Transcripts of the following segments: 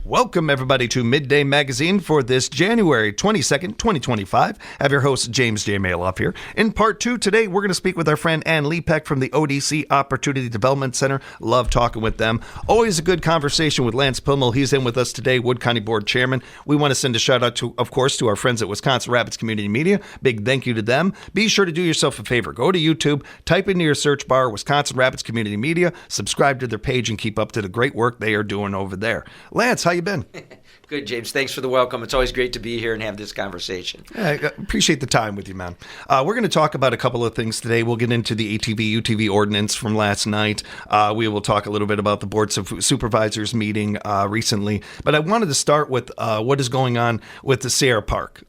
Welcome, everybody, to Midday Magazine for this January 22nd, 2025. I have your host, James J. Malouf here. In part two today, we're going to speak with our friend Ann Lepek from the ODC Opportunity Development Center. Love talking with them. Always a good conversation with Lance Pliml. He's in with us today, Wood County Board Chairman. We want to send a shout out to, of course, to our friends at Wisconsin Rapids Community Media. Big thank you to them. Be sure to do yourself a favor. Go to YouTube, type into your search bar Wisconsin Rapids Community Media, subscribe to their page, and keep up to the great work they are doing over there. Lance, how you been? Good, James. Thanks for the welcome. It's always great to be here and have this conversation. I appreciate the time with you, man. We're going to talk about a couple of things today. We'll get into the UTV Ordinance from last night. We will talk a little bit about the Board of Supervisors meeting recently. But I wanted to start with what is going on with the Sierra Park.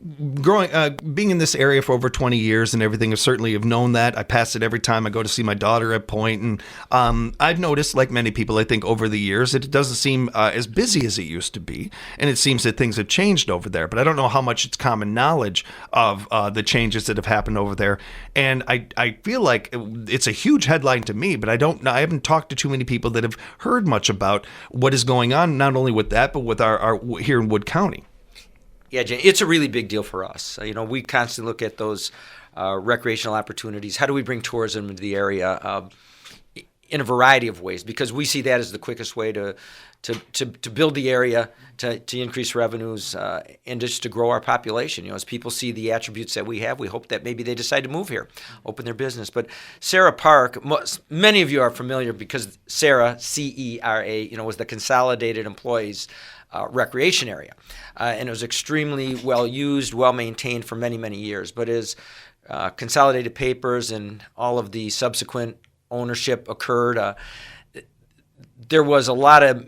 Being in this area for over 20 years and everything, I certainly have known that. I pass it every time I go to see my daughter at Point. And I've noticed, like many people, I think, over the years, that it doesn't seem as busy as it used to be. And it seems that things have changed over there. But I don't know how much it's common knowledge of the changes that have happened over there. And I feel like it's a huge headline to me, but I haven't talked to too many people that have heard much about what is going on, not only with that, but with our here in Wood County. Yeah, Jane, it's a really big deal for us. We constantly look at those recreational opportunities. How do we bring tourism into the area in a variety of ways? Because we see that as the quickest way to build the area, to increase revenues, and just to grow our population. As people see the attributes that we have, we hope that maybe they decide to move here, open their business. But Sierra Park, many of you are familiar because Sierra, C-E-R-A, was the Consolidated Employees recreation area. And it was extremely well used, well maintained for many, many years. But as Consolidated Papers and all of the subsequent ownership occurred, there was a lot of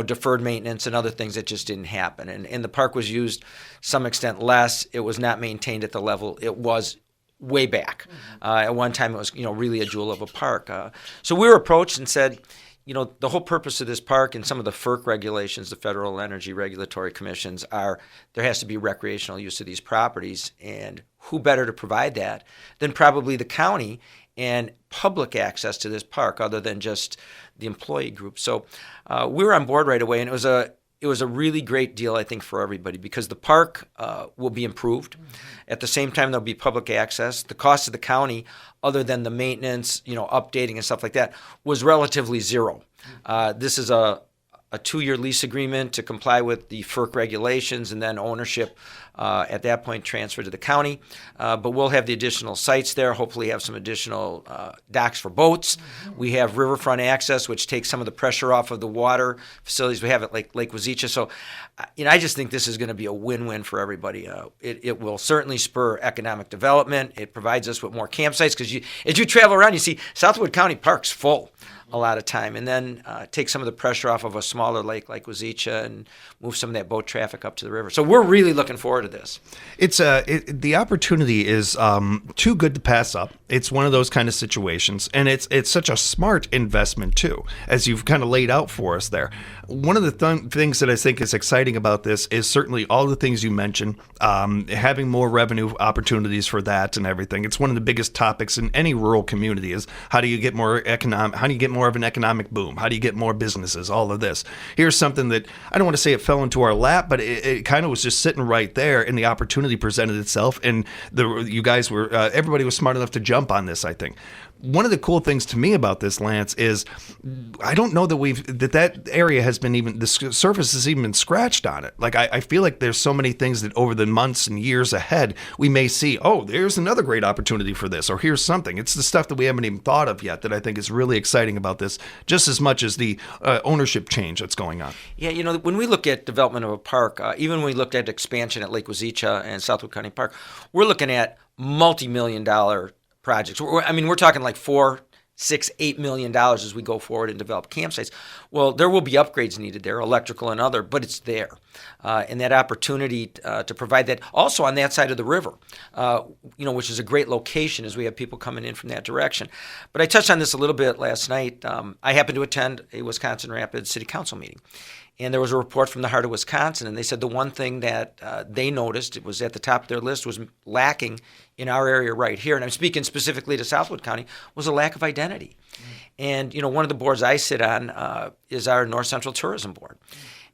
deferred maintenance and other things that just didn't happen. And the park was used some extent less. It was not maintained at the level it was way back. At one time, it was really a jewel of a park. So we were approached and said, the whole purpose of this park and some of the FERC regulations, the Federal Energy Regulatory Commissions, are there has to be recreational use of these properties. And who better to provide that than probably the county and public access to this park other than just the employee group. So we were on board right away, and it was a really great deal, I think, for everybody because the park will be improved. At the same time, there'll be public access. The cost of the county, other than the maintenance, updating and stuff like that, was relatively zero. This is a 2-year lease agreement to comply with the FERC regulations, and then ownership at that point transferred to the county. But we'll have the additional sites there, hopefully have some additional docks for boats. We have riverfront access, which takes some of the pressure off of the water facilities we have at Lake Wazeecha. So, I just think this is going to be a win-win for everybody. It will certainly spur economic development. It provides us with more campsites because as you travel around, you see Southwood County Park's full a lot of time, and then take some of the pressure off of a smaller lake like Wazeecha and move some of that boat traffic up to the river. So we're really looking forward to this. It's the opportunity is too good to pass up. It's one of those kind of situations, and it's such a smart investment too, as you've kind of laid out for us there. One of the things that I think is exciting about this is certainly all the things you mentioned, having more revenue opportunities for that and everything. It's one of the biggest topics in any rural community is how do you get more of an economic boom? How do you get more businesses? All of this. Here's something that I don't want to say it fell into our lap, but it kind of was just sitting right there, and the opportunity presented itself, and you guys were everybody was smart enough to jump on this, I think. One of the cool things to me about this, Lance, is I don't know that that area has been even, the surface has even been scratched on it. Like, I feel like there's so many things that over the months and years ahead, we may see, oh, there's another great opportunity for this, or here's something. It's the stuff that we haven't even thought of yet that I think is really exciting about this, just as much as the ownership change that's going on. Yeah, when we look at development of a park, even when we looked at expansion at Lake Wazeecha and Southwood County Park, we're looking at multi-million-dollar projects. We're talking like $4, $6, $8 million as we go forward and develop campsites. Well, there will be upgrades needed there, electrical and other, but it's there. And that opportunity to provide that also on that side of the river, which is a great location as we have people coming in from that direction. But I touched on this a little bit last night. I happened to attend a Wisconsin Rapids City Council meeting. And there was a report from the heart of Wisconsin, and they said the one thing that they noticed, it was at the top of their list, was lacking in our area right here, and I'm speaking specifically to Southwood County, was a lack of identity. And, one of the boards I sit on is our North Central Tourism Board.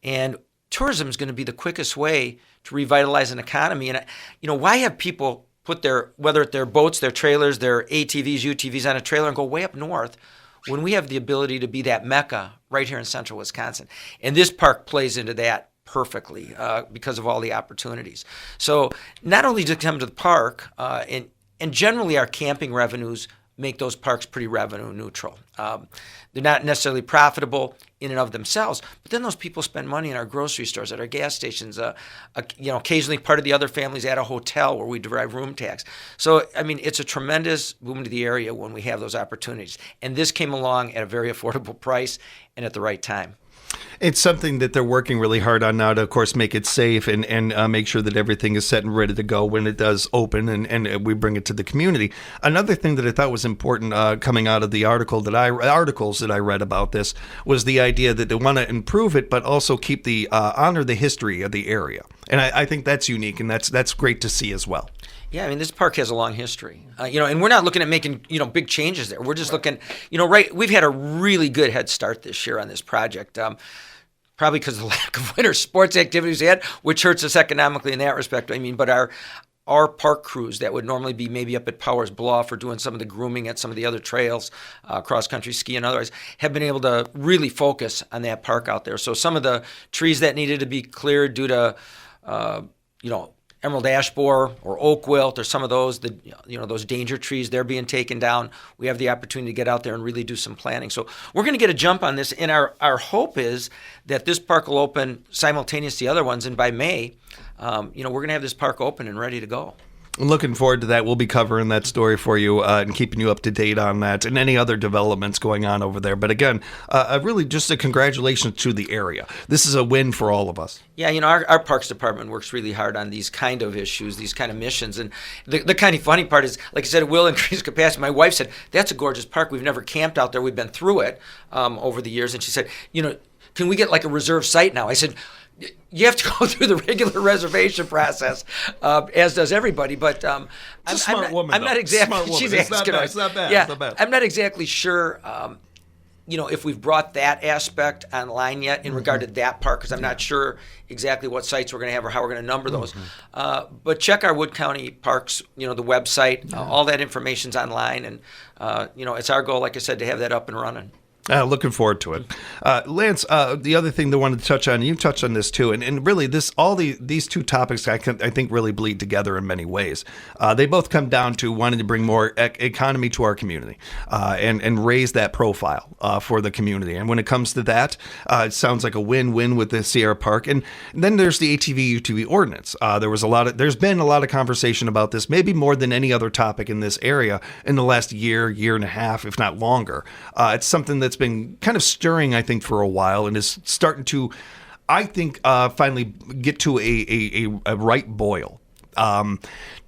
And tourism is going to be the quickest way to revitalize an economy. And, why have people put whether it's their boats, their trailers, their ATVs, UTVs on a trailer and go way up north when we have the ability to be that mecca right here in central Wisconsin? And this park plays into that perfectly because of all the opportunities. So not only to come to the park, and generally our camping revenues make those parks pretty revenue neutral. They're not necessarily profitable in and of themselves, but then those people spend money in our grocery stores, at our gas stations, occasionally part of the other families at a hotel where we derive room tax. So, it's a tremendous boom to the area when we have those opportunities. And this came along at a very affordable price and at the right time. It's something that they're working really hard on now to, of course, make it safe and make sure that everything is set and ready to go when it does open and we bring it to the community. Another thing that I thought was important coming out of the articles that I read about this was the idea that they want to improve it, but also keep honor the history of the area. And I think that's unique, and that's great to see as well. Yeah, this park has a long history, and we're not looking at making, big changes there. We're just looking, we've had a really good head start this year on this project, probably because of the lack of winter sports activities we had, which hurts us economically in that respect. But our park crews that would normally be maybe up at Powers Bluff or doing some of the grooming at some of the other trails, cross-country ski and otherwise, have been able to really focus on that park out there. So some of the trees that needed to be cleared due to, emerald ash borer or oak wilt or some of those, those danger trees, they're being taken down. We have the opportunity to get out there and really do some planning. So we're going to get a jump on this, and our hope is that this park will open simultaneous to the other ones, and by May, we're going to have this park open and ready to go. I'm looking forward to that. We'll be covering that story for you and keeping you up to date on that and any other developments going on over there. But again, really just a congratulations to the area. This is a win for all of us. Yeah, our Parks Department works really hard on these kind of issues, these kind of missions. And the kind of funny part is, like I said, it will increase capacity. My wife said, that's a gorgeous park. We've never camped out there. We've been through it over the years. And she said, can we get like a reserve site now? I said, you have to go through the regular reservation process, as does everybody. But I'm not exactly. She's asking us. It's not bad. Yeah, it's not bad. I'm not exactly sure. If we've brought that aspect online yet in regard to that park, because I'm not sure exactly what sites we're going to have or how we're going to number those. But check our Wood County Parks, the website. All that information's online, and it's our goal, like I said, to have that up and running. Looking forward to it. Lance, the other thing that I wanted to touch on, you touched on this too, and really these two topics I think really bleed together in many ways. They both come down to wanting to bring more economy to our community and raise that profile for the community. And when it comes to that, it sounds like a win-win with the Sierra Park. And then there's the ATV UTV Ordinance. There's been a lot of conversation about this, maybe more than any other topic in this area in the last year and a half, if not longer. It's something that's been kind of stirring, I think, for a while and is starting to, I think, finally get to a right boil.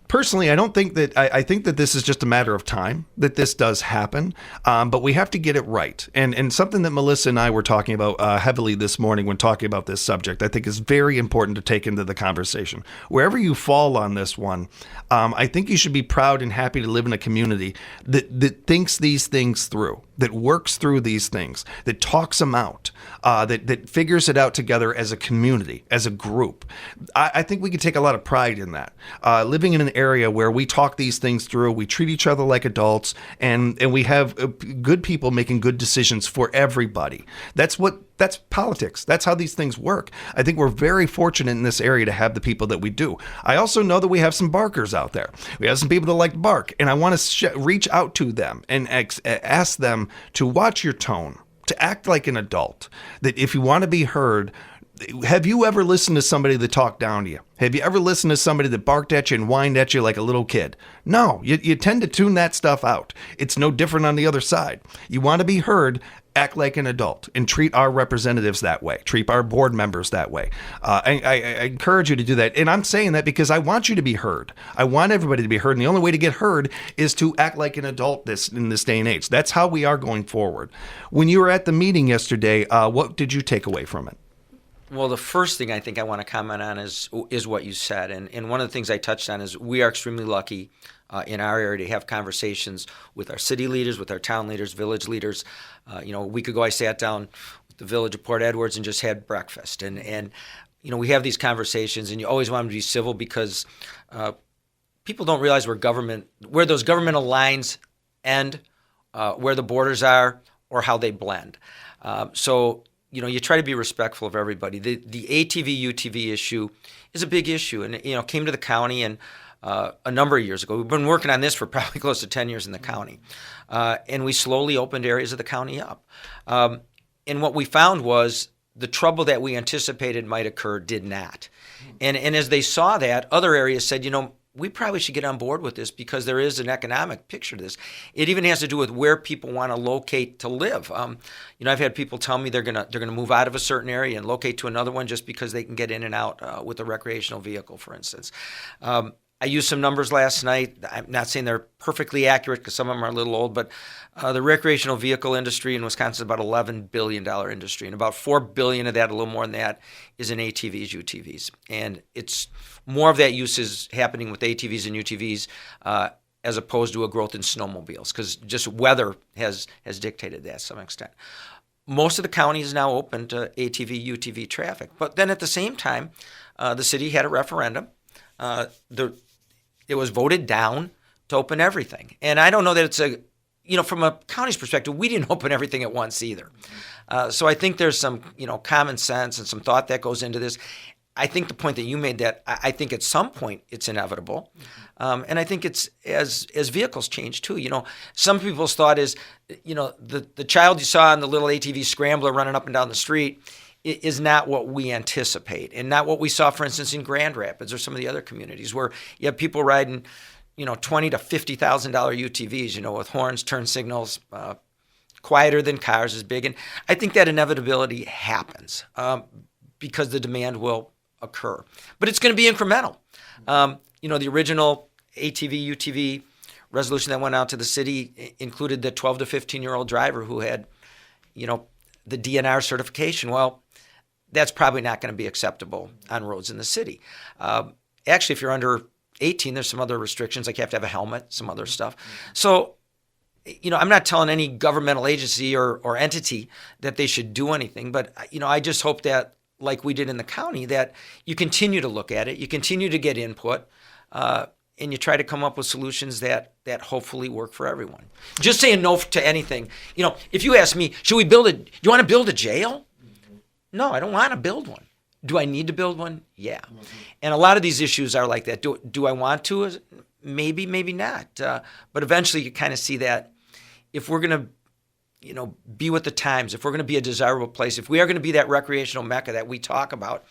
Personally, I don't think that I think that this is just a matter of time that this does happen, but we have to get it right. And something that Melissa and I were talking about heavily this morning when talking about this subject, I think is very important to take into the conversation. Wherever you fall on this one, I think you should be proud and happy to live in a community that thinks these things through, that works through these things, that talks them out, that figures it out together as a community, as a group. I think we can take a lot of pride in that. Living in an area where we talk these things through, we treat each other like adults, and we have good people making good decisions for everybody. That's politics. That's how these things work. I think we're very fortunate in this area to have the people that we do. I also know that we have some barkers out there. We have some people that like to bark, and I want to reach out to them and ask them to watch your tone, to act like an adult, that if you want to be heard. Have you ever listened to somebody that talked down to you? Have you ever listened to somebody that barked at you and whined at you like a little kid? No, you tend to tune that stuff out. It's no different on the other side. You want to be heard, act like an adult and treat our representatives that way. Treat our board members that way. I encourage you to do that. And I'm saying that because I want you to be heard. I want everybody to be heard. And the only way to get heard is to act like an adult in this day and age. That's how we are going forward. When you were at the meeting yesterday, what did you take away from it? Well, the first thing I think I want to comment on is what you said. And one of the things I touched on is we are extremely lucky in our area to have conversations with our city leaders, with our town leaders, village leaders. A week ago I sat down the village of Port Edwards and just had breakfast. And we have these conversations, and you always want them to be civil because people don't realize where those governmental lines end, where the borders are, or how they blend. So you try to be respectful of everybody. The ATV UTV issue is a big issue, and came to the county and a number of years ago. We've been working on this for probably close to 10 years in the county, and we slowly opened areas of the county up. And what we found was the trouble that we anticipated might occur did not. And as they saw that, other areas said, we probably should get on board with this because there is an economic picture to this. It even has to do with where people want to locate to live. I've had people tell me they're gonna move out of a certain area and locate to another one just because they can get in and out with a recreational vehicle, for instance. I used some numbers last night. I'm not saying they're perfectly accurate because some of them are a little old, but the recreational vehicle industry in Wisconsin is about $11 billion industry, and about $4 billion of that, a little more than that, is in ATVs, UTVs. And it's more of that use is happening with ATVs and UTVs as opposed to a growth in snowmobiles because just weather has dictated that to some extent. Most of the county is now open to ATV, UTV traffic. But then at the same time, the city had a referendum. It was voted down to open everything. And I don't know that it's from a county's perspective, we didn't open everything at once either. So I think there's some, common sense and some thought that goes into this. I think the point that you made that I think at some point it's inevitable. And I think it's as vehicles change too. Some people's thought is, the child you saw in the little ATV scrambler running up and down the street is not what we anticipate and not what we saw, for instance, in Grand Rapids or some of the other communities where you have people riding, $20,000 to $50,000 UTVs, with horns, turn signals, quieter than cars, is big. And I think that inevitability happens because the demand will occur. But it's going to be incremental. The original ATV, UTV resolution that went out to the city included the 12 to 15-year-old driver who had, the DNR certification. Well, that's probably not going to be acceptable on roads in the city. Actually, if you're under 18, there's some other restrictions, like you have to have a helmet, some other stuff. So, I'm not telling any governmental agency or entity that they should do anything, but, I just hope that, like we did in the county, that you continue to look at it, you continue to get input, and you try to come up with solutions that hopefully work for everyone. Just saying no to anything. If you ask me, do you want to build a jail? No, I don't want to build one. Do I need to build one? Yeah. And a lot of these issues are like that. Do I want to? Maybe, maybe not. But eventually you kind of see that if we're going to, be with the times, if we're going to be a desirable place, if we are going to be that recreational mecca that we talk about,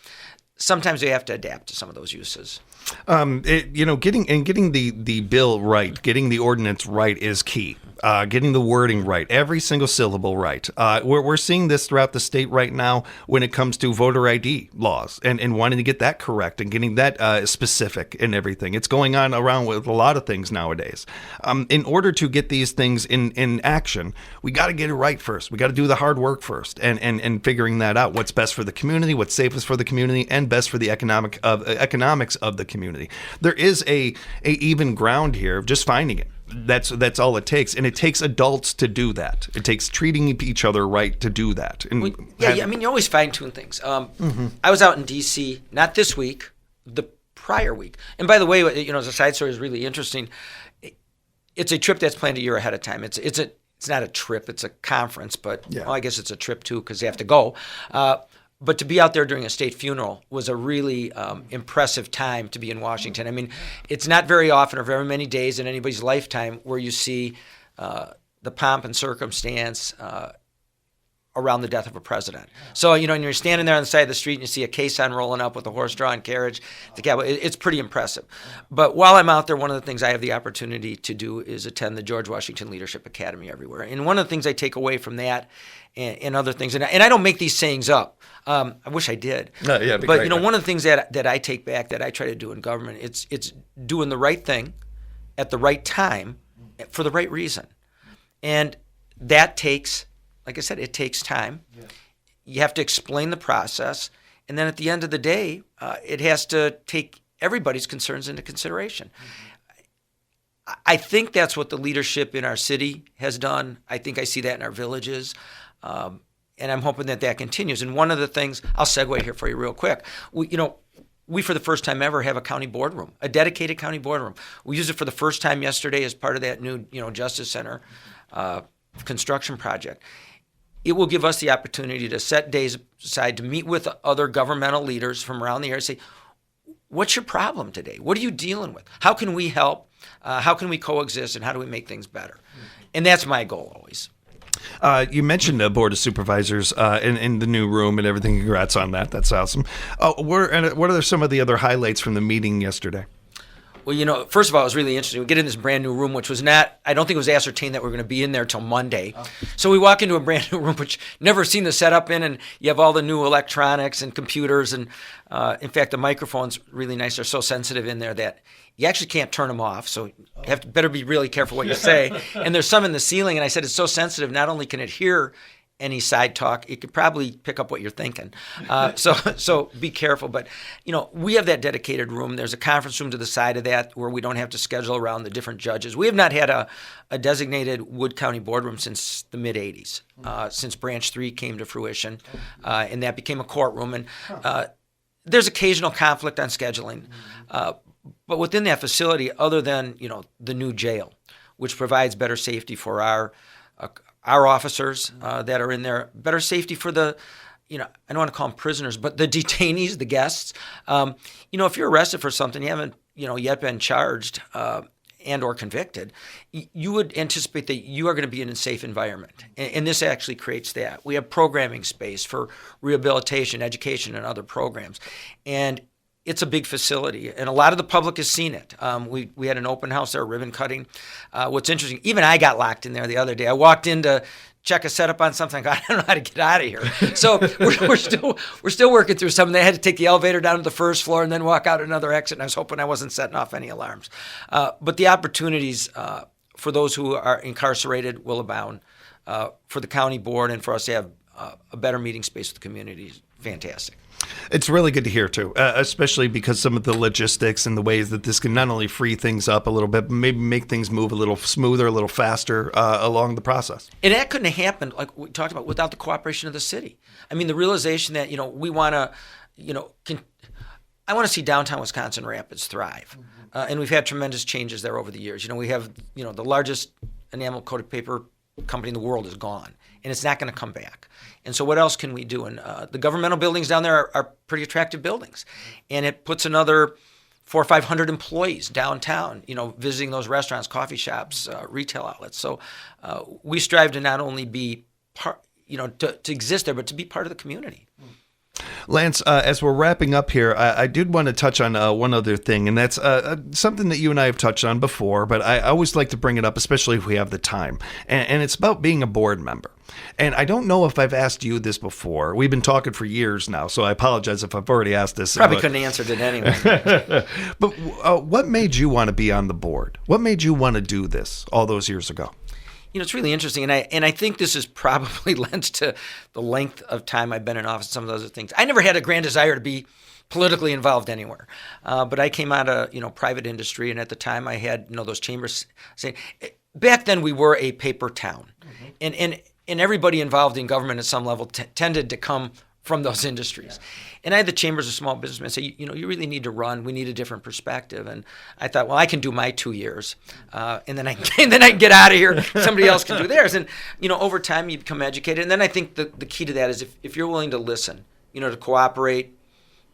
sometimes we have to adapt to some of those uses. Getting the bill right, getting the ordinance right is key. Getting the wording right, every single syllable right. We're seeing this throughout the state right now when it comes to voter ID laws and wanting to get that correct and getting that specific and everything. It's going on around with a lot of things nowadays. In order to get these things in action, we got to get it right first. We got to do the hard work first and figuring that out. What's best for the community, what's safest for the community, and best for the economics of the community. There is a even ground here of just finding it. That's all it takes, and it takes adults to do that. It takes treating each other right to do that. And you always fine-tune things. I was out in D.C. not this week, the prior week. And by the way, as a side story, is really interesting. It's a trip that's planned a year ahead of time. It's not a trip; it's a conference. But I guess it's a trip too because they have to go. But to be out there during a state funeral was a really impressive time to be in Washington. I mean, it's not very often or very many days in anybody's lifetime where you see the pomp and circumstance around the death of a president. So, and you're standing there on the side of the street and you see a caisson rolling up with a horse-drawn carriage. It's pretty impressive. But while I'm out there, one of the things I have the opportunity to do is attend the George Washington Leadership Academy everywhere. And one of the things I take away from that and other things, and I don't make these sayings up. I wish I did. But great, one of the things that I take back that I try to do in government, it's doing the right thing at the right time for the right reason. And that takes, like I said, it takes time. Yeah. You have to explain the process. And then at the end of the day, it has to take everybody's concerns into consideration. Mm-hmm. I think that's what the leadership in our city has done. I think I see that in our villages. I'm hoping that continues. And one of the things, I'll segue here for you real quick. We for the first time ever have a county boardroom, a dedicated county boardroom. We used it for the first time yesterday as part of that new, Justice Center construction project. It will give us the opportunity to set days aside to meet with other governmental leaders from around the area and say, what's your problem today? What are you dealing with? How can we help? How can we coexist? And how do we make things better? And that's my goal always. You mentioned the Board of Supervisors in the new room and everything. Congrats on that. That's awesome. What are some of the other highlights from the meeting yesterday? Well, first of all, it was really interesting. We get in this brand new room, which was not, I don't think it was ascertained that we were going to be in there till Monday. Oh. So we walk into a brand new room, which never seen the setup in, and you have all the new electronics and computers. And in fact, the microphone's really nice. They're so sensitive in there that you actually can't turn them off. So you have to better be really careful what you say. And there's some in the ceiling. And I said, it's so sensitive. Not only can it hear any side talk, it could probably pick up what you're thinking. So be careful. But, we have that dedicated room. There's a conference room to the side of that where we don't have to schedule around the different judges. We have not had a designated Wood County boardroom since the mid-'80s, since Branch 3 came to fruition, and that became a courtroom. And there's occasional conflict on scheduling. But within that facility, other than, the new jail, which provides better safety for our officers that are in there, better safety for the, I don't want to call them prisoners, but the detainees, the guests. If you're arrested for something, you haven't, yet been charged and or convicted, you would anticipate that you are going to be in a safe environment. And this actually creates that. We have programming space for rehabilitation, education, and other programs. And it's a big facility, and a lot of the public has seen it. We had an open house there, ribbon cutting. What's interesting, even I got locked in there the other day. I walked in to check a setup on something. I don't know how to get out of here. So we're still working through something. They had to take the elevator down to the first floor and then walk out another exit, and I was hoping I wasn't setting off any alarms. But the opportunities for those who are incarcerated will abound. For the county board and for us to have a better meeting space with the community is fantastic. It's really good to hear, too, especially because some of the logistics and the ways that this can not only free things up a little bit, but maybe make things move a little smoother, a little faster along the process. And that couldn't have happened, like we talked about, without the cooperation of the city. I mean, the realization that, we want to, I want to see downtown Wisconsin Rapids thrive. And we've had tremendous changes there over the years. We have, the largest enamel-coated paper company in the world is gone, and it's not going to come back. And so what else can we do? And the governmental buildings down there are pretty attractive buildings. And it puts another 400 or 500 employees downtown, visiting those restaurants, coffee shops, retail outlets. So we strive to not only be part, to exist there, but to be part of the community. Lance, as we're wrapping up here, I did want to touch on one other thing, and that's something that you and I have touched on before, but I always like to bring it up, especially if we have the time, and it's about being a board member. And I don't know if I've asked you this before. We've been talking for years now, so I apologize if I've already asked this. Probably couldn't answer it anyway. But what made you want to be on the board? What made you want to do this all those years ago? It's really interesting, and I think this is probably lends to the length of time I've been in office, some of those other things. I never had a grand desire to be politically involved anywhere, but I came out of private industry, and at the time I had those chambers saying, back then we were a paper town, and everybody involved in government at some level tended to come from those industries. Yeah. And I had the chambers of small businessmen say, you really need to run. We need a different perspective. And I thought, well, I can do my 2 years, and then I can get out of here. Somebody else can do theirs. And over time you become educated. And then I think the key to that is if you're willing to listen, to cooperate,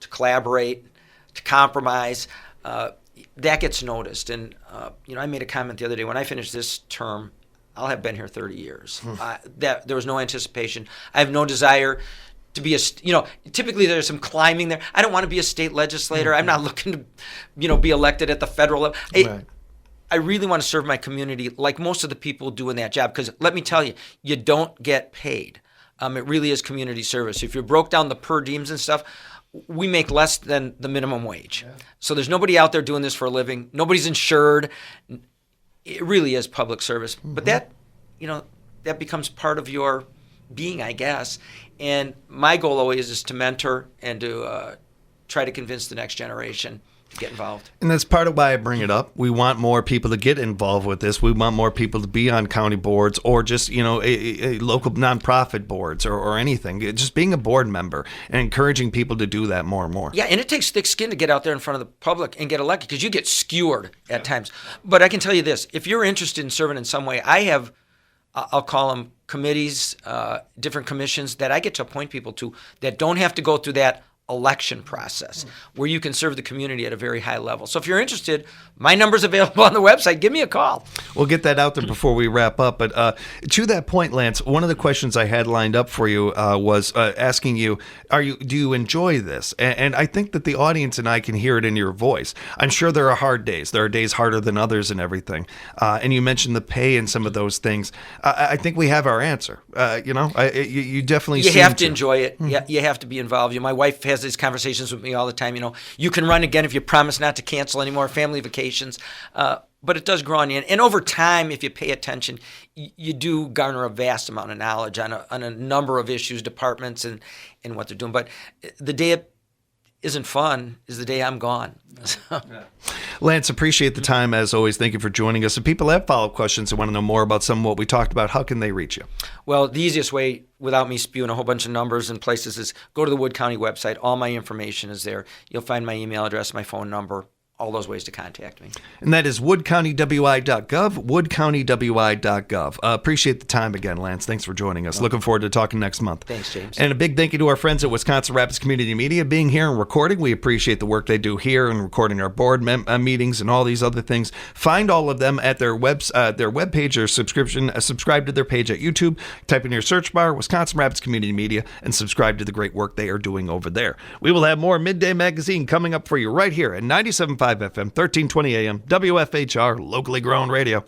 to collaborate, to compromise, that gets noticed. And I made a comment the other day when I finished this term. I'll have been here 30 years. That there was no anticipation. I have no desire to be typically there's some climbing there. I don't want to be a state legislator. I'm not looking to, be elected at the federal level. Right. I really want to serve my community like most of the people doing that job. Because let me tell you, you don't get paid. It really is community service. If you broke down the per diems and stuff, we make less than the minimum wage. Yeah. So there's nobody out there doing this for a living. Nobody's insured. It really is public service. Mm-hmm. But that, that becomes part of your being, I guess. And my goal always is to mentor and to try to convince the next generation get involved. And that's part of why I bring it up. We want more people to get involved with this. We want more people to be on county boards or just, a local nonprofit boards or anything. Just being a board member and encouraging people to do that more and more. Yeah, and it takes thick skin to get out there in front of the public and get elected because you get skewered at times. But I can tell you this, if you're interested in serving in some way, I have, I'll call them committees, different commissions that I get to appoint people to that don't have to go through that election process where you can serve the community at a very high level. So if you're interested, my number's available on the website. Give me a call. We'll get that out there before we wrap up. But to that point, Lance, one of the questions I had lined up for you was asking you, do you enjoy this? And I think that the audience and I can hear it in your voice. I'm sure there are hard days. There are days harder than others and everything. And you mentioned the pay and some of those things. I think we have our answer. You definitely you have to enjoy it. Yeah, you have to be involved. My wife has these conversations with me all the time. You can run again if you promise not to cancel any more family vacations. But it does grow on you. And over time, if you pay attention, you do garner a vast amount of knowledge on a number of issues, departments, and what they're doing. But the day it isn't fun is the day I'm gone. Lance, appreciate the time as always. Thank you for joining us. If people have follow-up questions and want to know more about some of what we talked about, how can they reach you? Well, the easiest way, without me spewing a whole bunch of numbers and places, is go to the Wood County website. All my information is there. You'll find my email address, my phone number, all those ways to contact me. And that is woodcountywi.gov, woodcountywi.gov. Appreciate the time again, Lance. Thanks for joining us. Looking forward to talking next month. Thanks, James. And a big thank you to our friends at Wisconsin Rapids Community Media being here and recording. We appreciate the work they do here and recording our board meetings and all these other things. Find all of them at their webpage or subscribe to their page at YouTube. Type in your search bar, Wisconsin Rapids Community Media, and subscribe to the great work they are doing over there. We will have more Midday Magazine coming up for you right here at 97.5 FM, 1320 AM, WFHR, locally grown radio.